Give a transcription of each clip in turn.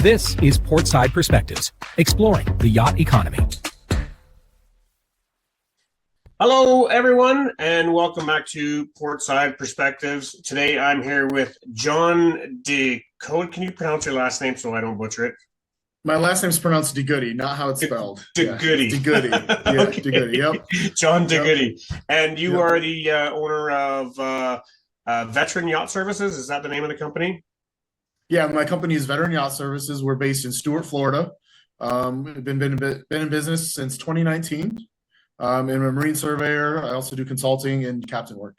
This is Portside Perspectives, exploring the yacht economy. Hello, everyone, and welcome back to Portside Perspectives. Today, I'm here with John DeGoede. Can you pronounce your last name so I don't butcher it? My last name's pronounced DeGoede, not how it's spelled. DeGoede. Yeah, DeGoede. Yeah, okay. DeGoede. Yep. John DeGoede. And you are the owner of Veteran Yacht Services. Is that the name of the company? Yeah, my company is Veteran Yacht Services. We're based in Stuart, Florida. We've been in business since 2019. I'm a marine surveyor. I also do consulting and captain work.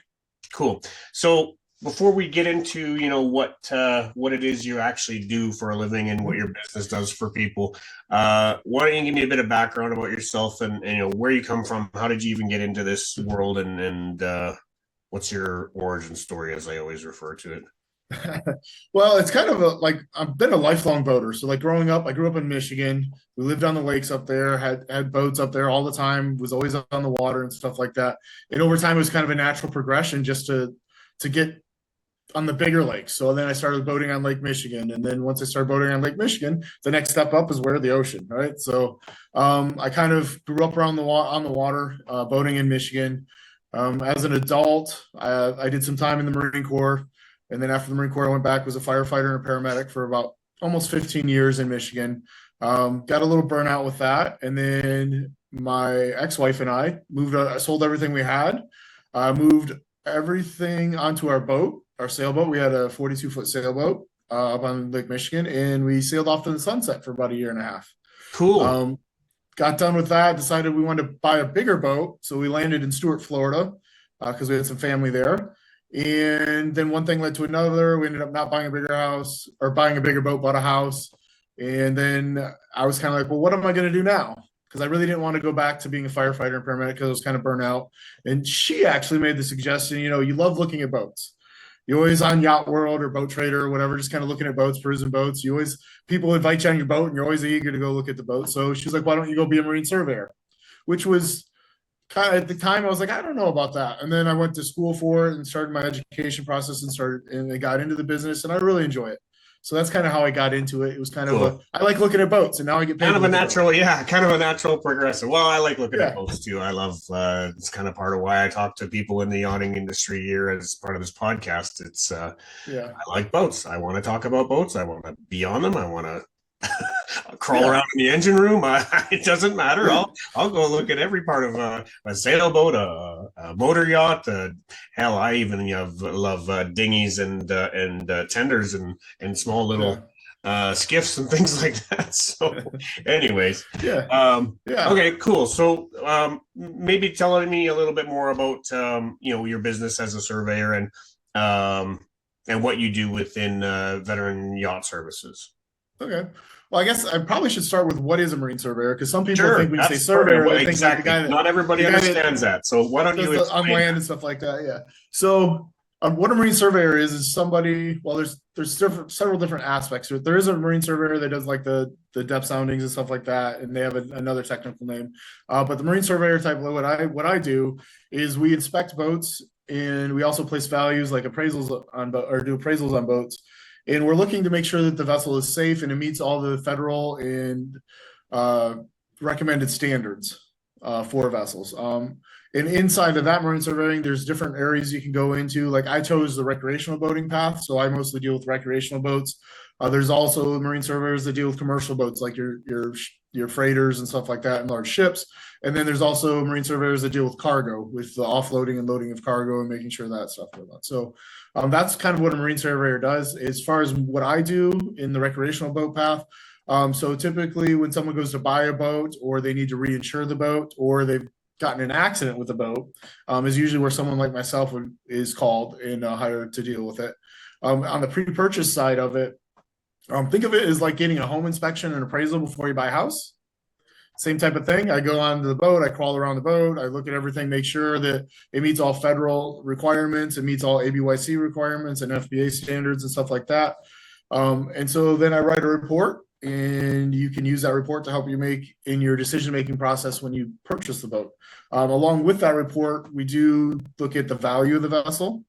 Cool. So before we get into what it is you actually do for a living and what your business does for people, why don't you give me a bit of background about yourself and where you come from? How did you even get into this world, and what's your origin story, as I always refer to it? Well, it's kind of I've been a lifelong boater. So growing up, I grew up in Michigan. We lived on the lakes up there, had boats up there all the time, was always on the water and stuff like that. And over time, it was kind of a natural progression just to get on the bigger lakes. So then I started boating on Lake Michigan. And then once I started boating on Lake Michigan, the next step up is where the ocean, right? So I kind of grew up around on the water, boating in Michigan. As an adult, I did some time in the Marine Corps. And then after the Marine Corps, I went back, was a firefighter and a paramedic for about almost 15 years in Michigan. Got a little burnout with that. And then my ex-wife and I sold everything we had, moved everything onto our boat, our sailboat. We had a 42-foot sailboat up on Lake Michigan, and we sailed off to the sunset for about a year and a half. Cool. Got done with that, decided we wanted to buy a bigger boat. So we landed in Stuart, Florida, because we had some family there. And then one thing led to another. We ended up not buying a bigger house or buying a bigger boat, bought a house. And then I was kind of like, well, what am I going to do now? Because I really didn't want to go back to being a firefighter and paramedic because I was kind of burnt out. And she actually made the suggestion, you love looking at boats. You're always on Yacht World or Boat Trader or whatever, just kind of looking at boats, perusing boats. People invite you on your boat and you're always eager to go look at the boat. So she's like, why don't you go be a marine surveyor? Which was kind of, at the time, I was like, I don't know about that. And then I went to school for it and started my education process and I got into the business, and I really enjoy it. So that's kind of how I got into it. It was kind of I like looking at boats, and now I get paid. Kind of a natural progressive. Well, I like looking at boats too. I love it's kind of part of why I talk to people in the yachting industry here as part of this podcast. It's I like boats. I want to talk about boats. I want to be on them. I want to crawl around in the engine room. It doesn't matter. I'll go look at every part of a sailboat, a motor yacht. Hell, I even love dinghies and tenders and small little skiffs and things like that. So, anyways, okay, cool. So, maybe telling me a little bit more about your business as a surveyor and what you do within Veteran Yacht Services. Okay. Well, I guess I probably should start with what is a marine surveyor, because some people think when you say surveyor, they think exactly. The guy that, not everybody understands that. So why don't you on land and stuff like that? Yeah. So what a marine surveyor is somebody. Well, there's several different aspects to it. There is a marine surveyor that does like the depth soundings and stuff like that, and they have another technical name. But the marine surveyor type, what I do is we inspect boats, and we also place values like appraisals do appraisals on boats. And we're looking to make sure that the vessel is safe and it meets all the federal and recommended standards for vessels. And inside of that marine surveying, there's different areas you can go into. Like I chose the recreational boating path, so I mostly deal with recreational boats. There's also marine surveyors that deal with commercial boats, like your freighters and stuff like that, and large ships. And then there's also marine surveyors that deal with cargo, with the offloading and loading of cargo and making sure that stuff goes on. So that's kind of what a marine surveyor does. As far as what I do in the recreational boat path, so typically when someone goes to buy a boat, or they need to reinsure the boat, or they've gotten an accident with the boat, is usually where someone like myself is called and hired to deal with it. On the pre-purchase side of it, think of it as like getting a home inspection and appraisal before you buy a house. Same type of thing. I go onto the boat, I crawl around the boat, I look at everything, make sure that it meets all federal requirements, it meets all ABYC requirements and FBA standards and stuff like that. And so then I write a report, and you can use that report to help you make in your decision-making process when you purchase the boat. Along with that report, we do look at the value of the vessel,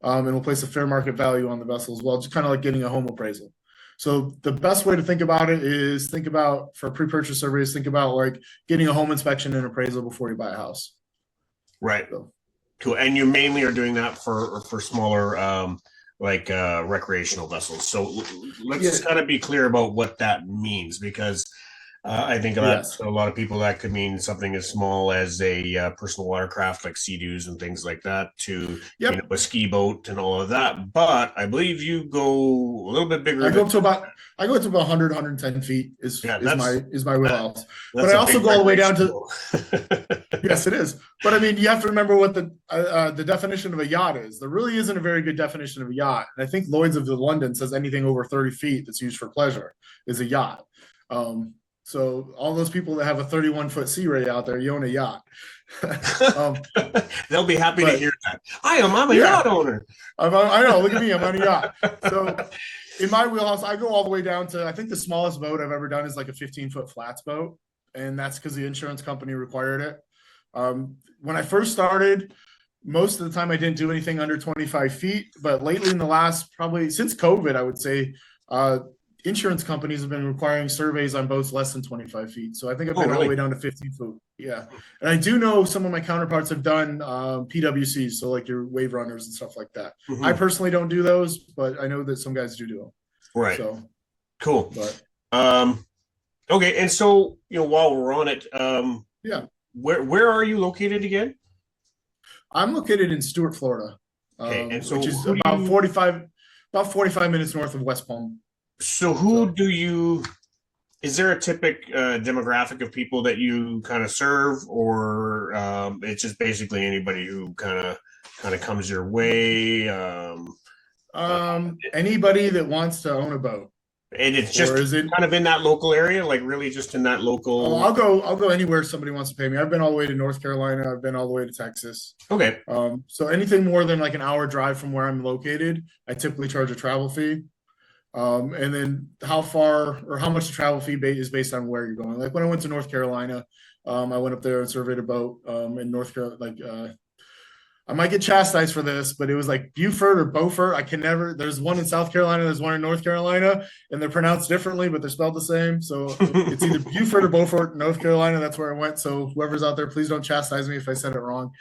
and we'll place a fair market value on the vessel as well, just kind of like getting a home appraisal. So the best way to think about it is think about, for pre-purchase surveys, think about like getting a home inspection and appraisal before you buy a house. Right. So, cool. And you mainly are doing that for smaller recreational vessels. So let's just kind of be clear about what that means, because I think that a lot of people, that could mean something as small as a personal watercraft like Sea-Doos and things like that, to a ski boat and all of that. But I believe you go a little bit bigger. I go up to about 100, 110 feet is my wheelhouse. But I also go all the way down to yes, it is. But I mean, you have to remember what the definition of a yacht is. There really isn't a very good definition of a yacht. And I think Lloyd's of London says anything over 30 feet that's used for pleasure is a yacht. So all those people that have a 31-foot Sea Ray out there, you own a yacht. They'll be happy to hear that. I'm a yacht owner. I know. Look at me. I'm on a yacht. So in my wheelhouse, I go all the way down to, I think the smallest boat I've ever done is like a 15-foot flats boat. And that's because the insurance company required it. When I first started, most of the time I didn't do anything under 25 feet. But lately, in the last, probably since COVID, I would say, insurance companies have been requiring surveys on boats less than 25 feet. So I think I've been all the way down to 15 foot. Yeah. And I do know some of my counterparts have done PWCs, so like your wave runners and stuff like that. Mm-hmm. I personally don't do those, but I know that some guys do them. Right. So cool. But, okay. And so, while we're on it, where are you located again? I'm located in Stuart, Florida. Okay. And so which is about 45 minutes north of West Palm. So is there a typical demographic of people that you kind of serve, or it's just basically anybody who kind of comes your way? Anybody that wants to own a boat. And it's just kind of in that local area, like really just in that local. I'll go anywhere somebody wants to pay me. I've been all the way to North Carolina. I've been all the way to Texas. Okay. So anything more than like an hour drive from where I'm located, I typically charge a travel fee. And then how far or how much the travel fee is based on where you're going. Like when I went to North Carolina, I went up there and surveyed a boat in North Carolina. I might get chastised for this, but it was like Beaufort or Beaufort. I can never. There's one in South Carolina. There's one in North Carolina, and they're pronounced differently, but they're spelled the same. So it's either Beaufort or Beaufort, North Carolina. That's where I went. So whoever's out there, please don't chastise me if I said it wrong.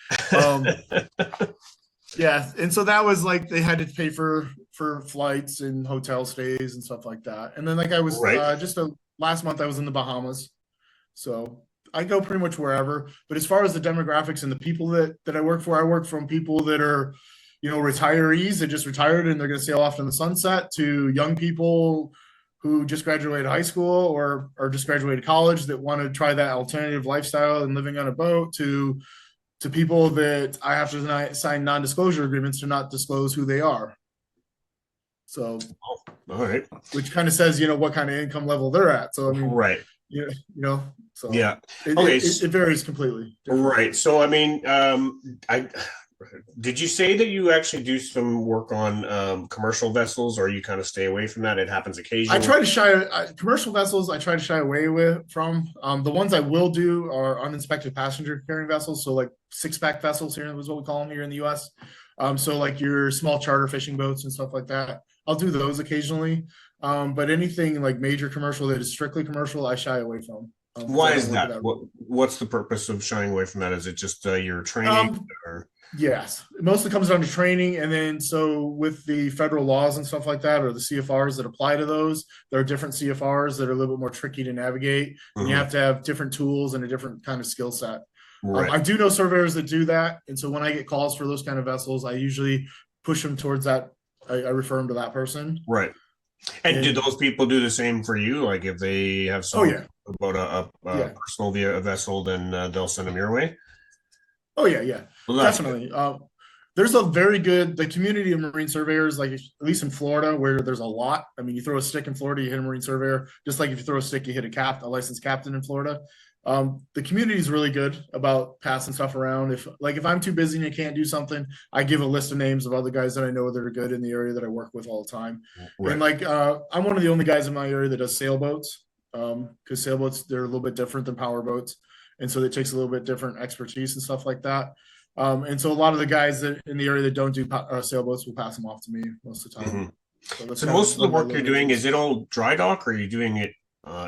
Yeah, and so that was like they had to pay for flights and hotel stays and stuff like that. And then like I was last month I was in the Bahamas, so I go pretty much wherever. But as far as the demographics and the people that I work for, I work from people that are, retirees that just retired and they're going to sail off in the sunset, to young people who just graduated high school or just graduated college that want to try that alternative lifestyle and living on a boat, to people that I have to sign non-disclosure agreements to not disclose who they are. So, all right, which kind of says, what kind of income level they're at. So, I mean, right. So yeah. It varies completely. Right. So, I mean, did you say that you actually do some work on commercial vessels, or you kind of stay away from that? It happens occasionally. I try to commercial vessels. I try to shy away from. The ones I will do are uninspected passenger carrying vessels. So like 6-pack vessels here is what we call them here in the U.S. So like your small charter fishing boats and stuff like that. I'll do those occasionally. But anything like major commercial that is strictly commercial, I shy away from. Why is that? What's the purpose of shying away from that? Is it just your training? Yes, it mostly comes down to training. And then so with the federal laws and stuff like that, or the CFRs that apply to those, there are different CFRs that are a little bit more tricky to navigate. Mm-hmm. And you have to have different tools and a different kind of skill set. Right. I do know surveyors that do that. And so when I get calls for those kind of vessels, I usually push them towards that. I refer them to that person. Right. And do those people do the same for you? Like if they have about a personal vessel, then they'll send them your way? Oh, yeah. Well, definitely. There's a very good, the community of marine surveyors, like at least in Florida, where there's a lot. I mean, you throw a stick in Florida, you hit a marine surveyor. Just like if you throw a stick, you hit a licensed captain in Florida. The community is really good about passing stuff around. If I'm too busy and I can't do something, I give a list of names of other guys that I know that are good in the area that I work with all the time. Right. And I'm one of the only guys in my area that does sailboats, because sailboats, they're a little bit different than power boats. And so it takes a little bit different expertise and stuff like that. And so a lot of the guys that in the area that don't do sailboats will pass them off to me most of the time. So that's So kind of most of the one of my work you're doing, limitations. is it all dry dock, or are you doing it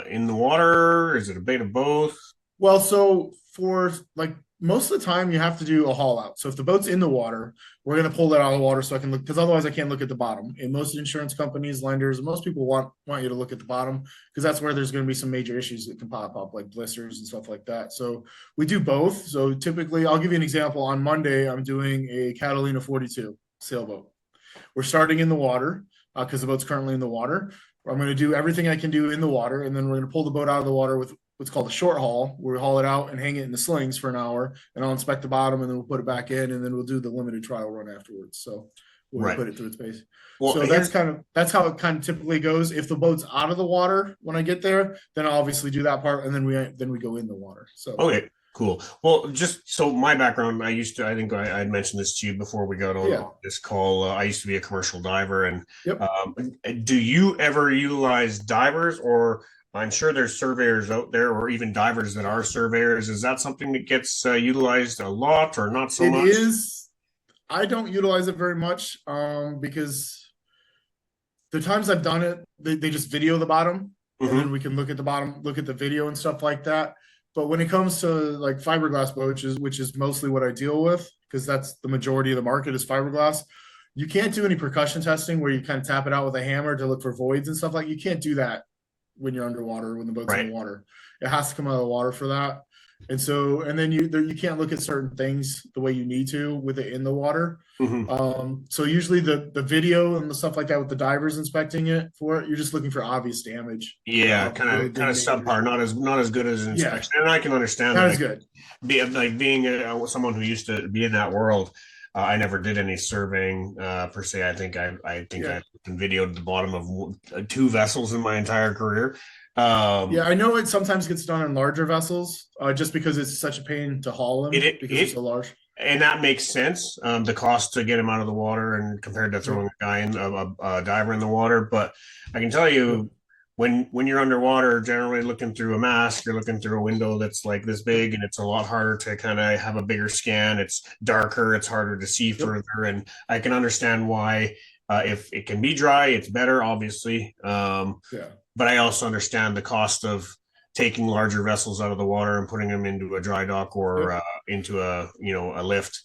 in the water? Is it a bit of both? Well, so for like most of the time, you have to do a haul out. So if the boat's in the water, we're going to pull it out of the water so I can look, because otherwise I can't look at the bottom. And most insurance companies, lenders, most people want you to look at the bottom because that's where there's going to be some major issues that can pop up, like blisters and stuff like that. So we do both. So typically, I'll give you an example. On Monday, I'm doing a Catalina 42 sailboat. We're starting in the water because the boat's currently in the water. I'm going to do everything I can do in the water, and then we're going to pull the boat out of the water with what's called a short haul, where we haul it out and hang it in the slings for an hour, and I'll inspect the bottom, and then we'll put it back in, and then we'll do the limited trial run afterwards. So we'll Right. put it through its pace. Well, So that's how it kind of typically goes. If the boat's out of the water when I get there, then I'll obviously do that part, and then we go in the water. So okay, cool. Well, just so my background, I think I had mentioned this to you before we got on this call. I used to be a commercial diver, and yep. Do you ever utilize divers, or I'm sure there's surveyors out there, or even divers that are surveyors? Is that something that gets utilized a lot, or not so much? It is. I don't utilize it very much because the times I've done it, they just video the bottom, and then we can look at the bottom, look at the video and stuff like that. But when it comes to like fiberglass boats, which is mostly what I deal with, because that's the majority of the market is fiberglass, you can't do any percussion testing where you kind of tap it out with a hammer to look for voids and stuff. Like you can't do that when you're underwater, when the boat's in the water. It has to come out of the water for that. And so, and then you can't look at certain things the way you need to with it in the water. So usually the video and the stuff like that with the divers inspecting it for it, you're just looking for obvious damage. Yeah, kind of subpar, not as good as an inspection. And I can understand not that. As good. Being someone who used to be in that world, I never did any surveying per se. I think I videoed the bottom of 2 vessels in my entire career. I know it sometimes gets done in larger vessels just because it's such a pain to haul them because it's so large. And that makes sense. The cost to get him out of the water and compared to throwing a diver in the water. But I can tell you, when you're underwater, generally looking through a mask, you're looking through a window that's like this big, and it's a lot harder to kind of have a bigger scan. It's darker, it's harder to see further, and I can understand why. If it can be dry, it's better, obviously. But I also understand the cost of taking larger vessels out of the water and putting them into a dry dock or into a lift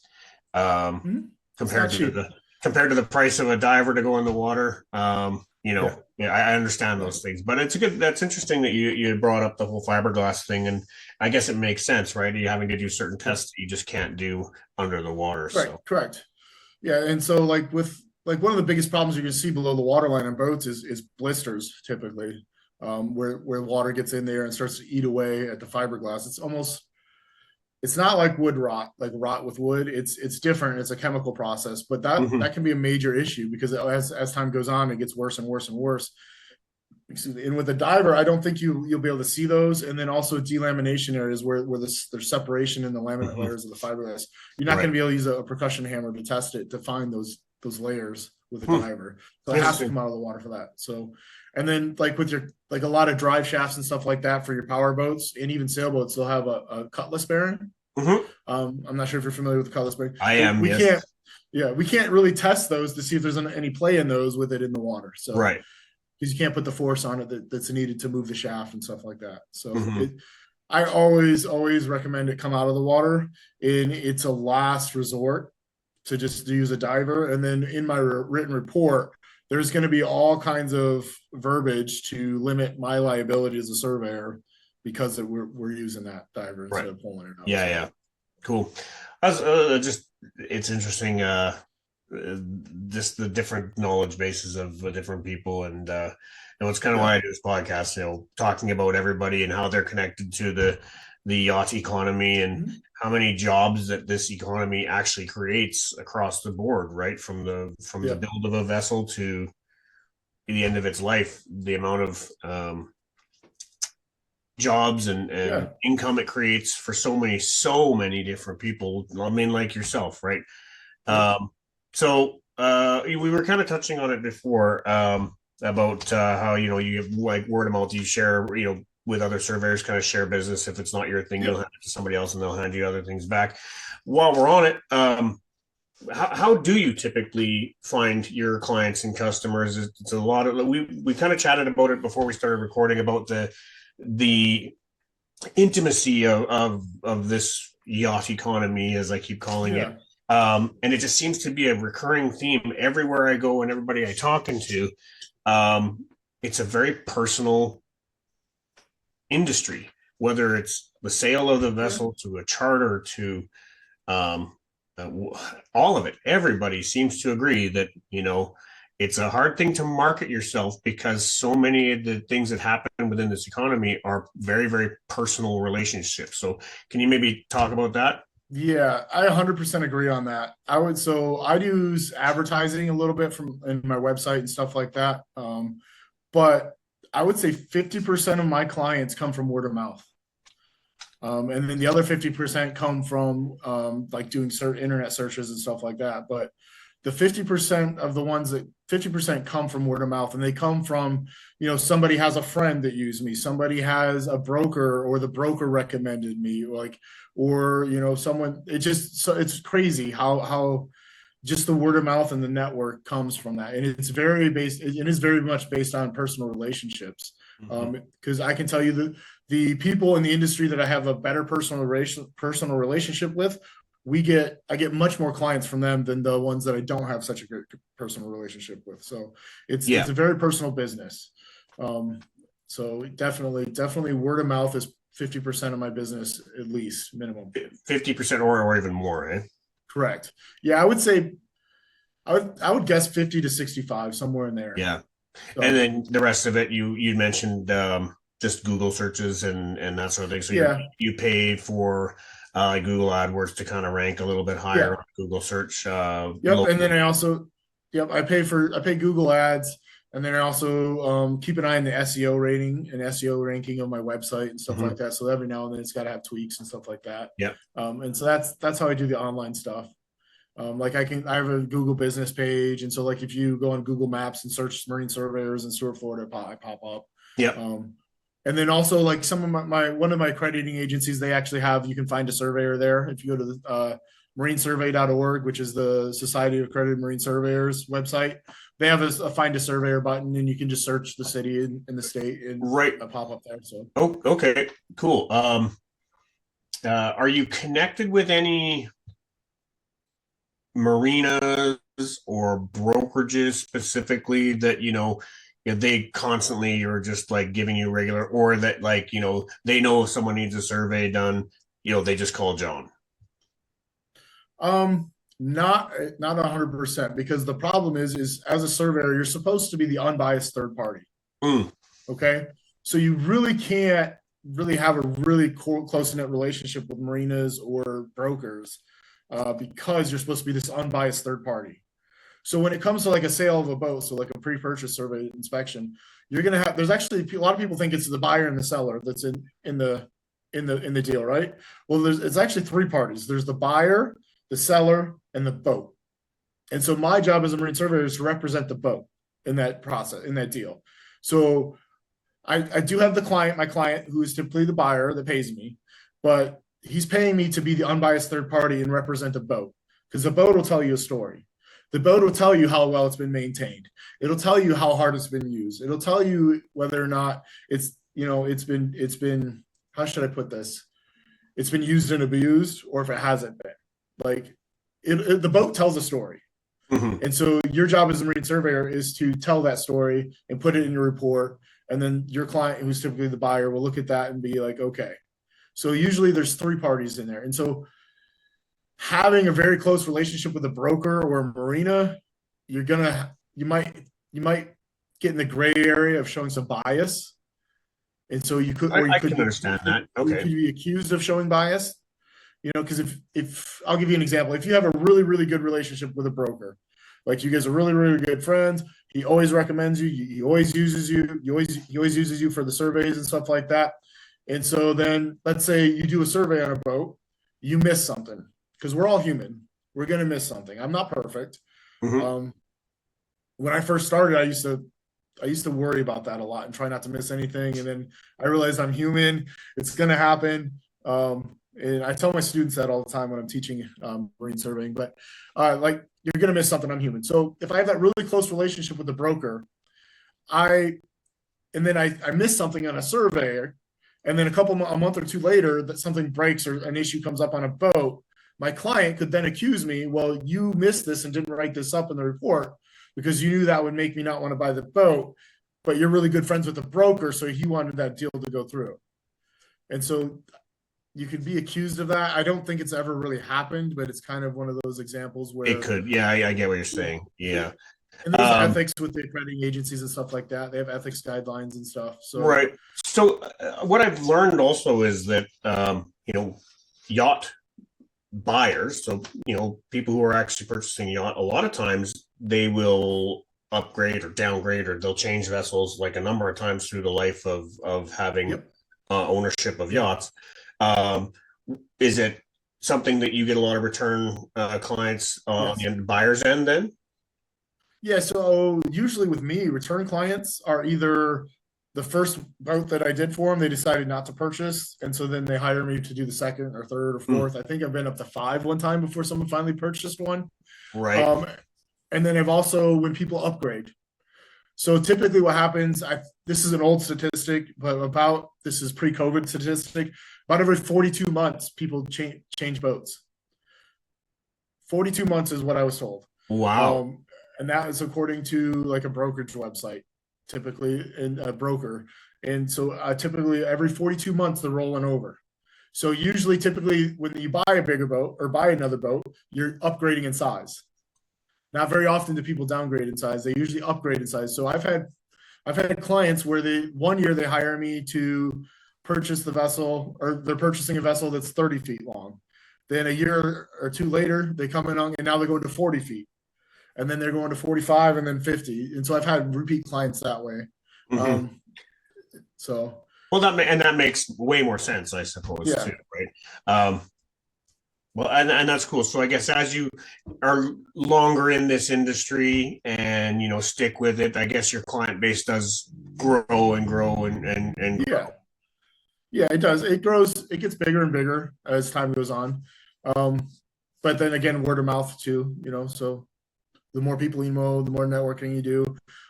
compared to the price of a diver to go in the water. I understand those things, but that's interesting that you brought up the whole fiberglass thing, and I guess it makes sense, right? You're having to do certain tests that you just can't do under the water. Correct. Yeah, and so like one of the biggest problems you can see below the waterline on boats is blisters typically, where water gets in there and starts to eat away at the fiberglass. It's not like wood rot, like rot with wood. It's different. It's a chemical process, but that can be a major issue because as time goes on, it gets worse and worse and worse. And with a diver, I don't think you'll be able to see those. And then also delamination areas where there's separation in the laminate layers of the fiberglass. You're not going to be able to use a percussion hammer to test it to find those layers with a diver. So it has to come out of the water for that. So, and then like with your, like a lot of drive shafts and stuff like that for your power boats and even sailboats, they'll have a cutlass bearing. I'm not sure if you're familiar with the cutlass bearing. I am. We can't really test those to see if there's any play in those with it in the water. So, because you can't put the force on it that's needed to move the shaft and stuff like that. So I always recommend it come out of the water, and it's a last resort to just use a diver. And then in my written report, there's going to be all kinds of verbiage to limit my liability as a surveyor because we're using that diver instead of pulling it out. Yeah. Cool. It's interesting. Just the different knowledge bases of different people, and it's kind of why I do this podcast, talking about everybody and how they're connected to the yacht economy and how many jobs that this economy actually creates across the board, right? From the build of a vessel to the end of its life, the amount of jobs and income it creates for so many different people. I mean, like yourself, right? So we were kind of touching on it before about how you have like word of mouth, you share with other surveyors, kind of share business. If it's not your thing, you'll hand it to somebody else and they'll hand you other things back. While we're on it, how do you typically find your clients and customers? It's a lot of, we kind of chatted about it before we started recording about the intimacy of this yacht economy, as I keep calling it. And it just seems to be a recurring theme everywhere I go and everybody I talking to. It's a very personal industry, whether it's the sale of the vessel to a charter to all of it. Everybody seems to agree that, it's a hard thing to market yourself because so many of the things that happen within this economy are very, very personal relationships. So can you maybe talk about that? Yeah, I 100% agree on that. I use advertising a little bit in my website and stuff like that. But I would say 50% of my clients come from word of mouth. And then the other 50% come from like doing internet searches and stuff like that. But the 50% of the ones that 50% come from word of mouth, and they come from, somebody has a friend that used me, somebody has a broker, or the broker recommended me, or someone. It's crazy how just the word of mouth and the network comes from that, and it is very much based on personal relationships. Because I can tell you that the people in the industry that I have a better personal relationship with, I get much more clients from them than the ones that I don't have such a good personal relationship with. So it's a very personal business. So definitely word of mouth is 50% of my business, at least minimum. 50% or even more, eh? Correct. Yeah, I would say I would guess 50 to 65, somewhere in there. Yeah. So, and then the rest of it, you mentioned just Google searches and that sort of thing. So you pay for Google AdWords to kind of rank a little bit higher on Google search. And then I pay Google Ads, and then I also keep an eye on the SEO rating and SEO ranking of my website and stuff like that. So every now and then it's got to have tweaks and stuff like that. Yeah. And so that's how I do the online stuff. Like I have a Google business page, and so like if you go on Google Maps and search marine surveyors in Stuart, Florida, I pop up. Yeah. And then also like some of one of my accrediting agencies, they actually you can find a surveyor there. If you go to the marinesurvey.org, which is the Society of Accredited Marine Surveyors website, they have a find a surveyor button, and you can just search the city and the state and pop up there. So okay, cool. Are you connected with any marinas or brokerages specifically that they constantly are just like giving you regular, or that like they know if someone needs a survey done, they just call John? Not 100%, because the problem is as a surveyor, you're supposed to be the unbiased third party. Okay, so you really can't really have a really close-knit relationship with marinas or brokers because you're supposed to be this unbiased third party. So when it comes to like a sale of a boat, so like a pre-purchase survey inspection, you're gonna have. There's actually a lot of people think it's the buyer and the seller that's in the deal, right? Well, it's actually three parties. There's the buyer, the seller, and the boat. And so my job as a marine surveyor is to represent the boat in that process, in that deal. So I do have my client who is typically the buyer that pays me, but he's paying me to be the unbiased third party and represent the boat, because the boat will tell you a story. The boat will tell you how well it's been maintained. It'll tell you how hard it's been used. It'll tell you whether or not it's been, how should I put this? It's been used and abused, or if it hasn't been. Like the boat tells a story. And so your job as a marine surveyor is to tell that story and put it in your report. And then your client, who's typically the buyer, will look at that and be like, okay. So usually there's three parties in there. And so having a very close relationship with a broker or a marina, you might get in the gray area of showing some bias. And so you could, I can understand that. Okay. You could be accused of showing bias, because if I'll give you an example, if you have a really, really good relationship with a broker, like you guys are really, really good friends, he always recommends you, he always uses you, he always uses you for the surveys and stuff like that. And so then let's say you do a survey on a boat, you miss something, because we're all human. We're going to miss something. I'm not perfect. When I first started, I used to worry about that a lot and try not to miss anything. And then I realized I'm human. It's going to happen. And I tell my students that all the time when I'm teaching marine surveying, but like, you're going to miss something. I'm human. So if I have that really close relationship with the broker, and then I miss something on a surveyor, and then a month or two later that something breaks or an issue comes up on a boat, my client could then accuse me, well, you missed this and didn't write this up in the report because you knew that would make me not want to buy the boat, but you're really good friends with the broker, so he wanted that deal to go through. And so you could be accused of that. I don't think it's ever really happened, but it's kind of one of those examples where it could. Yeah, I get what you're saying. Yeah. And there's ethics with the accrediting agencies and stuff like that. They have ethics guidelines and stuff. So right. So what I've learned also is that yacht buyers, so people who are actually purchasing a yacht, a lot of times they will upgrade or downgrade, or they'll change vessels like a number of times through the life of having ownership of yachts. Is it something that you get a lot of return clients on the buyer's end then? Yeah, so usually with me, return clients are either the first boat that I did for them, they decided not to purchase, and so then they hire me to do the second or third or fourth. I think I've been up to 5 one time before someone finally purchased one. Right. And then I've also, when people upgrade. So typically what happens, this is an old statistic, but this is pre-COVID statistic, about every 42 months, people change boats. 42 months is what I was told. Wow. And that is according to like a brokerage website, typically, in a broker. And so typically every 42 months, they're rolling over. So typically when you buy a bigger boat or buy another boat, you're upgrading in size. Not very often do people downgrade in size. They usually upgrade in size. So I've had clients where 1 year they hire me to purchase the vessel, or they're purchasing a vessel that's 30 feet long. Then a year or two later, they come in and now they're going to 40 feet. And then they're going to 45 and then 50. And so I've had repeat clients that way. Mm-hmm. That makes way more sense, I suppose, too, right? Well, and that's cool. So I guess as you are longer in this industry and, stick with it, I guess your client base does grow and grow and grow. Yeah, it does. It grows. It gets bigger and bigger as time goes on. But then again, word of mouth too, so the more people you know, the more networking you do.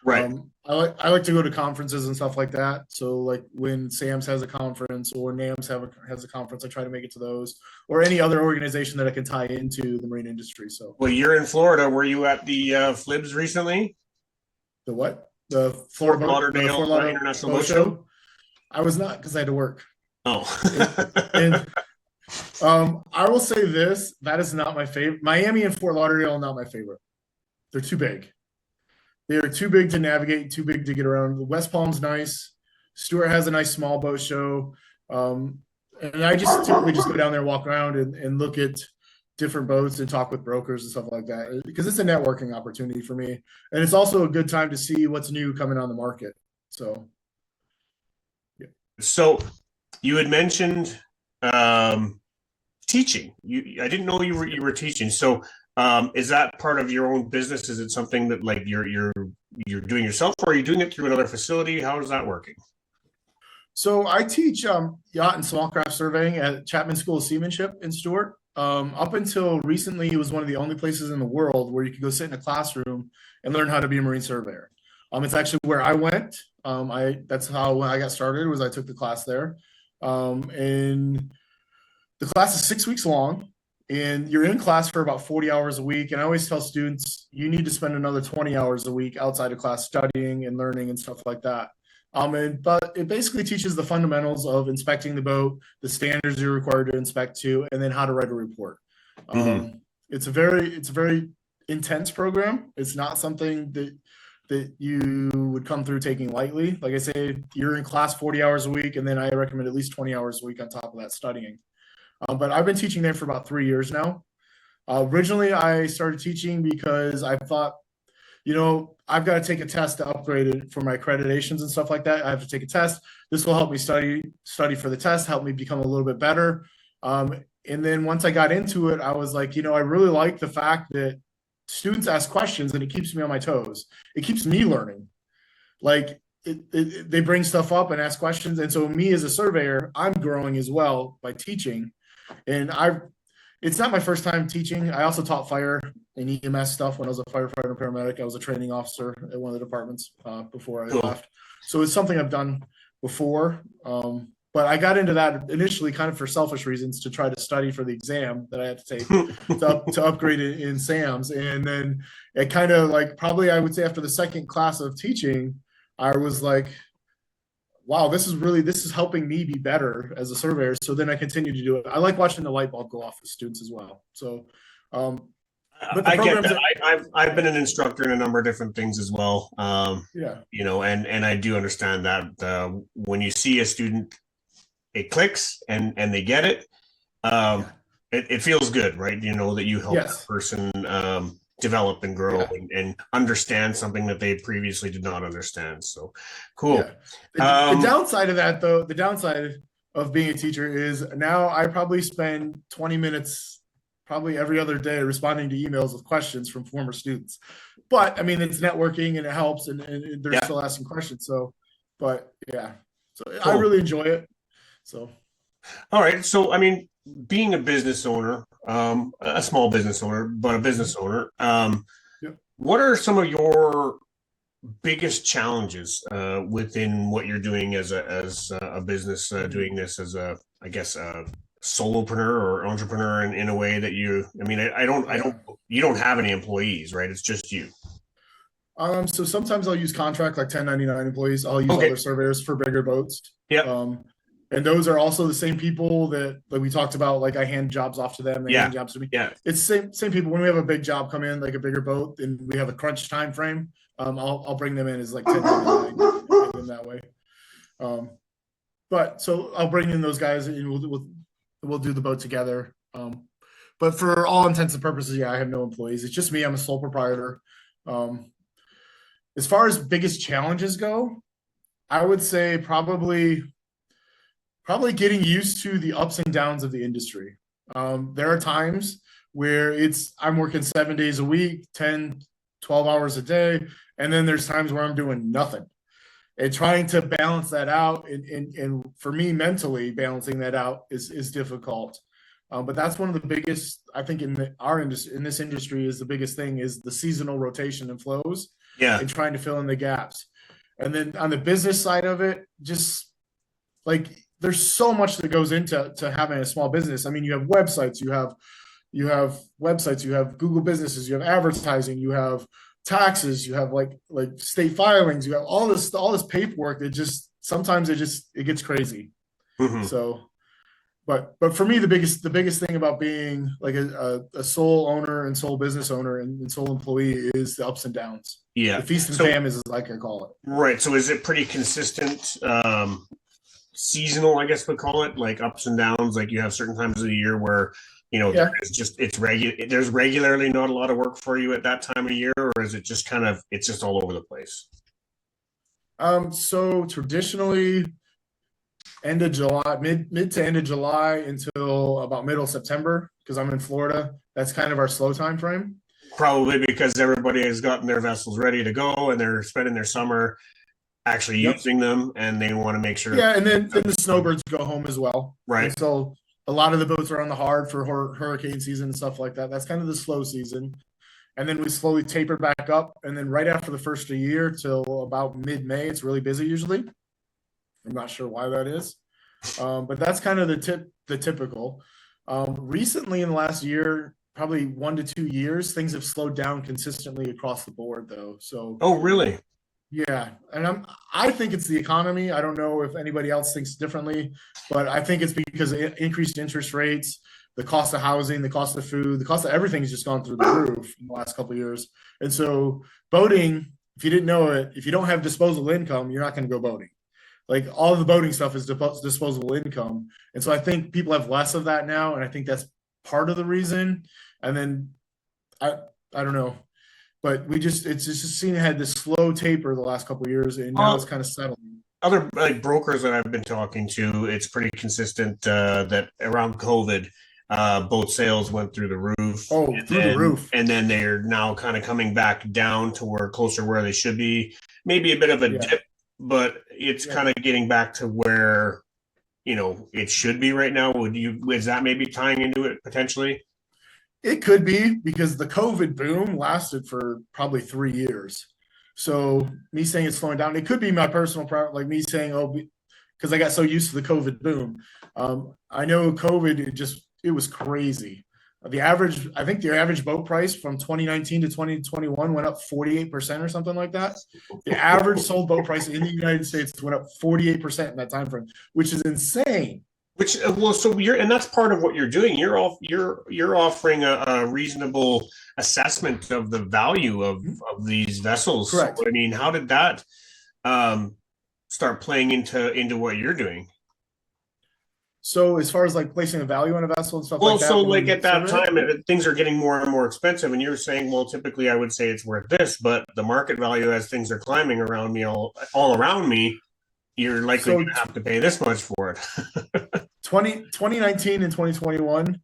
Right. I like to go to conferences and stuff like that. So like when SAMS has a conference or NAMS has a conference, I try to make it to those, or any other organization that I can tie into the marine industry. So, well, you're in Florida. Were you at the FLIBS recently? The what? The Fort Lauderdale International Boat Show? I was not, because I had to work. Oh. I will say this, that is not my favorite. Miami and Fort Lauderdale are not my favorite. They're too big. They are too big to navigate, too big to get around. West Palm's nice. Stuart has a nice small boat show. And I just typically just go down there and walk around and look at different boats and talk with brokers and stuff like that, because it's a networking opportunity for me. And it's also a good time to see what's new coming on the market. So, yeah. So you had mentioned teaching. I didn't know you were teaching. So is that part of your own business? Is it something that like you're doing yourself, or are you doing it through another facility? How is that working? So I teach yacht and small craft surveying at Chapman School of Seamanship in Stuart. Up until recently, it was one of the only places in the world where you could go sit in a classroom and learn how to be a marine surveyor. It's actually where I went. That's how when I got started, was I took the class there. And the class is 6 weeks long. And you're in class for about 40 hours a week. And I always tell students, you need to spend another 20 hours a week outside of class studying and learning and stuff like that. But it basically teaches the fundamentals of inspecting the boat, the standards you're required to inspect to, and then how to write a report. It's a very intense program. It's not something that you would come through taking lightly. Like I say, you're in class 40 hours a week, and then I recommend at least 20 hours a week on top of that studying. But I've been teaching there for about 3 years now. Originally, I started teaching because I thought, I've got to take a test to upgrade it for my accreditations and stuff like that. I have to take a test. This will help me study for the test, help me become a little bit better. And then once I got into it, I was like, I really like the fact that students ask questions and it keeps me on my toes. It keeps me learning. Like they bring stuff up and ask questions. And so me as a surveyor, I'm growing as well by teaching. And it's not my first time teaching. I also taught fire and EMS stuff when I was a firefighter and paramedic. I was a training officer at one of the departments before I left. So it's something I've done before. But I got into that initially kind of for selfish reasons, to try to study for the exam that I had to take to upgrade it in SAMS. And then it kind of like, probably I would say after the second class of teaching, I was like, wow, this is helping me be better as a surveyor. So then I continue to do it. I like watching the light bulb go off with students as well. So, but I get that. I've been an instructor in a number of different things as well. You know, and I do understand that when you see a student, it clicks and they get it. It feels good, right? You know, that you help that person develop and grow and understand something that they previously did not understand. So cool. The downside of that, though, the downside of being a teacher is now I probably spend 20 minutes probably every other day responding to emails with questions from former students. But I mean, it's networking and it helps, and they're still asking questions. So, but yeah, so cool. I really enjoy it. So, all right. So, I mean, being a business owner, a small business owner, but a business owner, what are some of your biggest challenges within what you're doing as a business, doing this as a solopreneur or entrepreneur in a way that you don't have any employees, right? It's just you. So sometimes I'll use contract, like 1099 employees. I'll use other surveyors for bigger boats. And those are also the same people that we talked about. Like I hand jobs off to them. They hand jobs to me. It's same people. When we have a big job come in, like a bigger boat, and we have a crunch time frame, I'll bring them in as like 1099 in that way. But so I'll bring in those guys and we'll do the boat together. But for all intents and purposes, I have no employees. It's just me. I'm a sole proprietor. As far as biggest challenges go, I would say probably getting used to the ups and downs of the industry. There are times where I'm working 7 days a week, 10, 12 hours a day. And then there's times where I'm doing nothing, and trying to balance that out. And for me, mentally balancing that out is difficult. But that's one of the biggest, I think, in this industry is the biggest thing is the seasonal rotation and flows and trying to fill in the gaps. And then on the business side of it, just like, there's so much that goes into having a small business. I mean, you have websites, you have websites, you have Google businesses, you have advertising, you have taxes, you have like state filings, you have all this paperwork that just sometimes it gets crazy. So, but for me, the biggest thing about being like a sole owner and sole business owner and sole employee is the ups and downs. The feast and famine is like I call it. Right. So is it pretty consistent? Seasonal, I guess we call it, like ups and downs. Like you have certain times of the year where there's regularly not a lot of work for you at that time of year, or is it just it's just all over the place? So traditionally, end of July, mid to end of July until about middle September, because I'm in Florida. That's kind of our slow time frame. Probably because everybody has gotten their vessels ready to go and they're spending their summer actually using them, and they want to make sure. And then the snowbirds go home as well. Right. And so a lot of the boats are on the hard for hurricane season and stuff like that. That's kind of the slow season. And then we slowly taper back up. And then right after the first of the year till about mid-May, it's really busy usually. I'm not sure why that is. But that's kind of the typical. Recently in the last year, probably 1 to 2 years, things have slowed down consistently across the board though. So. Oh, really? Yeah, and I think it's the economy. I don't know if anybody else thinks differently, but I think it's because of increased interest rates, the cost of housing, the cost of food, the cost of everything has just gone through the roof in the last couple of years. And so boating, if you didn't know it, if you don't have disposable income, you're not going to go boating. Like all of the boating stuff is disposable income. And so I think people have less of that now, and I think that's part of the reason. And then I don't know. But it's just seen it had this slow taper the last couple of years, and now it's kind of settling. Other brokers that I've been talking to, it's pretty consistent that around COVID, boat sales went through the roof. The roof. And then they're now kind of coming back down to closer where they should be. Maybe a bit of a dip, but it's kind of getting back to where it should be right now? Is that maybe tying into it potentially? It could be, because the COVID boom lasted for probably 3 years. So me saying it's slowing down, it could be my personal problem, like me saying, oh, because I got so used to the COVID boom. I know COVID, it was crazy. I think the average boat price from 2019 to 2021 went up 48% or something like that. The average sold boat price in the United States went up 48% in that time frame, which is insane. And that's part of what you're doing. You're offering a reasonable assessment of the value of these vessels. Correct. So, I mean, how did that start playing into what you're doing? So as far as like placing a value on a vessel and stuff like that. So like at that time, things are getting more and more expensive, and you're saying, well, typically I would say it's worth this, but the market value as things are climbing around me, all around me, you're likely going to have to pay this much for it. 2019 and 2021,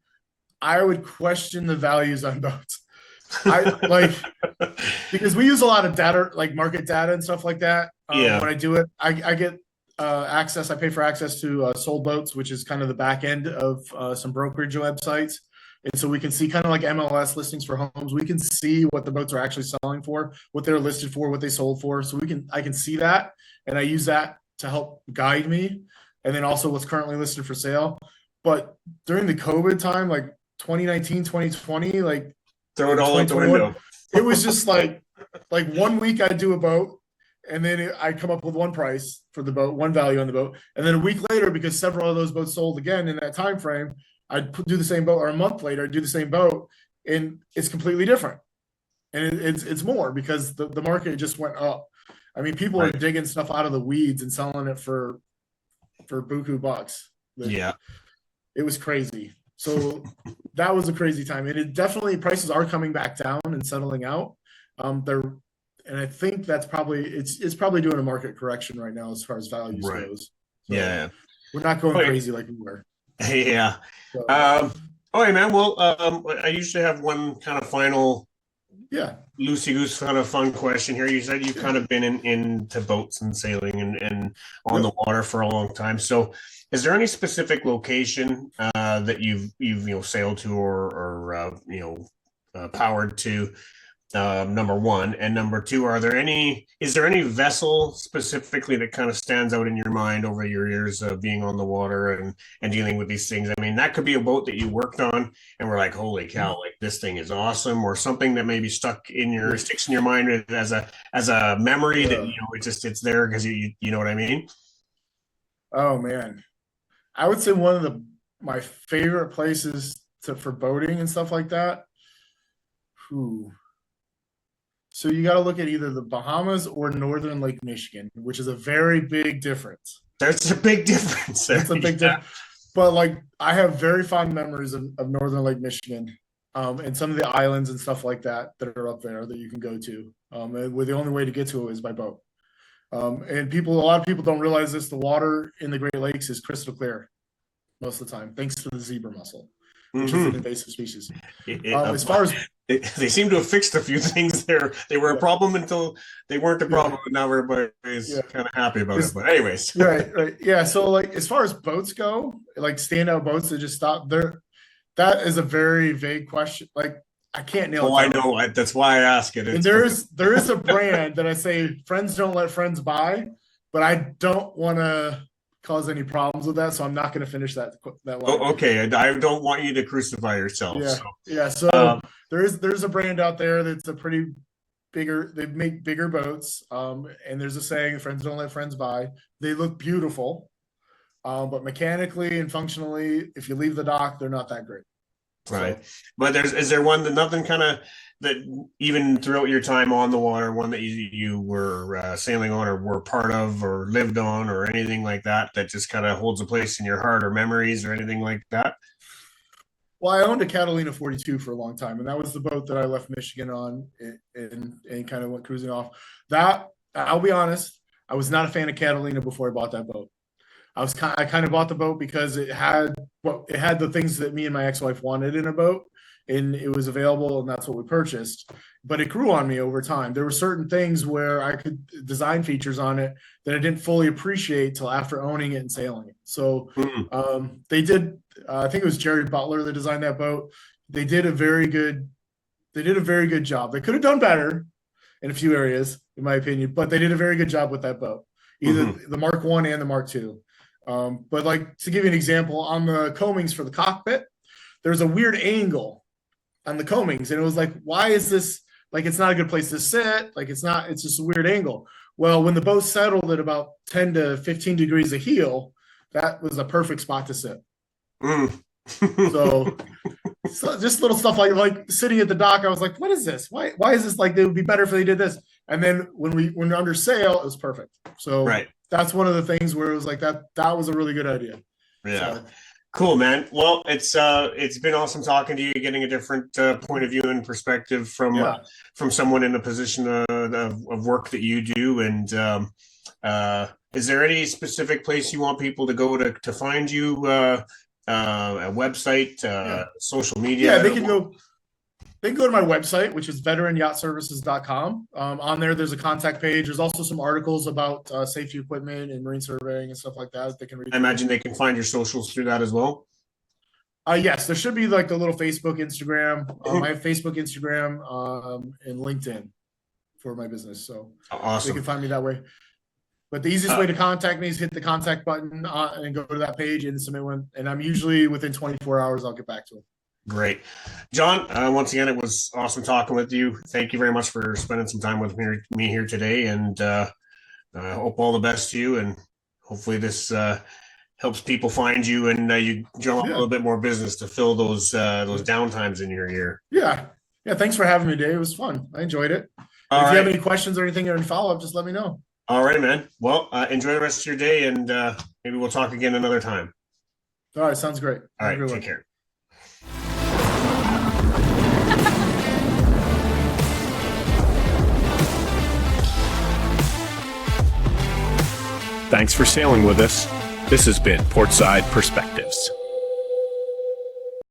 I would question the values on boats. Because we use a lot of data, like market data and stuff like that. When I do it, I get access. I pay for access to Sold Boats, which is kind of the back end of some brokerage websites. And so we can see kind of like MLS listings for homes. We can see what the boats are actually selling for, what they're listed for, what they sold for. So I can see that, and I use that to help guide me. And then also what's currently listed for sale. But during the COVID time, like 2019, 2020, like throw it all out the window. It was just like 1 week I'd do a boat, and then I'd come up with one price for the boat, one value on the boat. And then a week later, because several of those boats sold again in that time frame, I'd do the same boat, or a month later, I'd do the same boat, and it's completely different. And it's more because the market just went up. I mean, people are digging stuff out of the weeds and selling it for buku bucks. It was crazy. So that was a crazy time. And it definitely, prices are coming back down and settling out. And I think that's probably, it's probably doing a market correction right now as far as values goes. So we're not going crazy like we were. Yeah. So, all right, man. Well, I usually have one kind of final loosey goose kind of fun question here. You said you've kind of been into boats and sailing and on the water for a long time. So is there any specific location that you've sailed to or powered to, number one, and number two, is there any vessel specifically that kind of stands out in your mind over your years of being on the water and dealing with these things? I mean, that could be a boat that you worked on and we're like, holy cow, like this thing is awesome, or something that maybe sticks in your mind as a memory that it's there because you know what I mean? Oh man, I would say one of my favorite places for boating and stuff like that. So you got to look at either the Bahamas or Northern Lake Michigan, which is a very big difference. There's a big difference. It's a big difference. But like, I have very fond memories of Northern Lake Michigan, and some of the islands and stuff like that are up there that you can go to. Where the only way to get to it is by boat. And a lot of people don't realize this. The water in the Great Lakes is crystal clear most of the time, thanks to the zebra mussel, which is an invasive species. As far as they seem to have fixed a few things there. They were a problem until they weren't a problem, and now everybody's kind of happy about it. But anyways. Right. Yeah. So like, as far as boats go, like standout boats that just stop there, that is a very vague question. Like, I can't nail it. I know. That's why I ask it. And there is a brand that I say friends don't let friends buy, but I don't want to cause any problems with that, so I'm not going to finish that line. Oh, okay. I don't want you to crucify yourself. So there's a brand out there that's a pretty bigger. They make bigger boats, and there's a saying: "Friends don't let friends buy." They look beautiful, but mechanically and functionally, if you leave the dock, they're not that great. Right. But is there one that nothing kind of that even throughout your time on the water, one that you were sailing on or were part of or lived on or anything like that just kind of holds a place in your heart or memories or anything like that? Well, I owned a Catalina 42 for a long time, and that was the boat that I left Michigan on and kind of went cruising off. That, I'll be honest, I was not a fan of Catalina before I bought that boat. I kind of bought the boat because it had the things that me and my ex-wife wanted in a boat, and it was available, and that's what we purchased. But it grew on me over time. There were certain things where I could design features on it that I didn't fully appreciate till after owning it and sailing it. So they did. I think it was Jerry Butler that designed that boat. They did a very good job. They could have done better in a few areas, in my opinion, but they did a very good job with that boat, either the Mark I and the Mark II. But like, to give you an example, on the coamings for the cockpit, there's a weird angle on the coamings, and it was like, why is this, like, it's not a good place to sit, like, it's just a weird angle. Well, when the boat settled at about 10 to 15 degrees of heel, that was a perfect spot to sit. So just little stuff like sitting at the dock, I was like, what is this? Why is this, like, it would be better if they did this. And then when we're under sail, it was perfect. So that's one of the things where it was like that was a really good idea. Yeah. So, cool, man. Well, it's been awesome talking to you, getting a different point of view and perspective from someone in a position of work that you do. And is there any specific place you want people to go to find you? A website, social media? Yeah, they can go to my website, which is veteranyachtservices.com. On there's a contact page. There's also some articles about safety equipment and marine surveying and stuff like that they can read. I imagine they can find your socials through that as well. Yes, there should be like the little Facebook, Instagram. I have Facebook, Instagram, and LinkedIn for my business. So awesome. They can find me that way. But the easiest way to contact me is hit the contact button and go to that page and submit one. And I'm usually within 24 hours, I'll get back to it. Great. John, once again, it was awesome talking with you. Thank you very much for spending some time with me here today. And I hope all the best to you. And hopefully this helps people find you and you drum up a little bit more business to fill those downtimes in your year. Yeah. Thanks for having me today. It was fun. I enjoyed it. If you have any questions or anything or any follow-up, just let me know. All right, man. Well, enjoy the rest of your day, and maybe we'll talk again another time. All right, sounds great. All right, take care. Thanks for sailing with us. This has been Portside Perspectives.